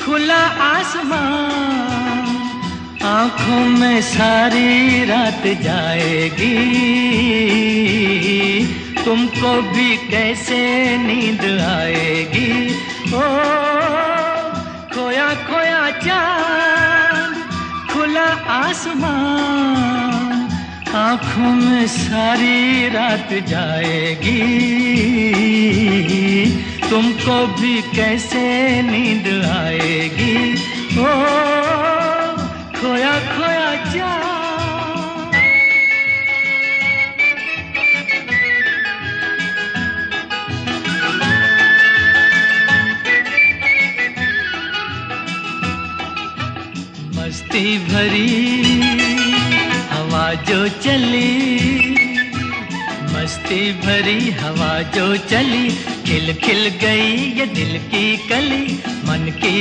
खुला आसमान आंखों में सारी रात जाएगी, तुमको भी कैसे नींद आएगी। ओ खोया खोया चांद खुला आसमान आंखों में सारी रात जाएगी, तुमको भी कैसे नींद आएगी। ओ खोया खोया चांद। मस्ती भरी हवा जो चली, मस्ती भरी हवा जो चली, खिल खिल गई ये दिल की कली, मन की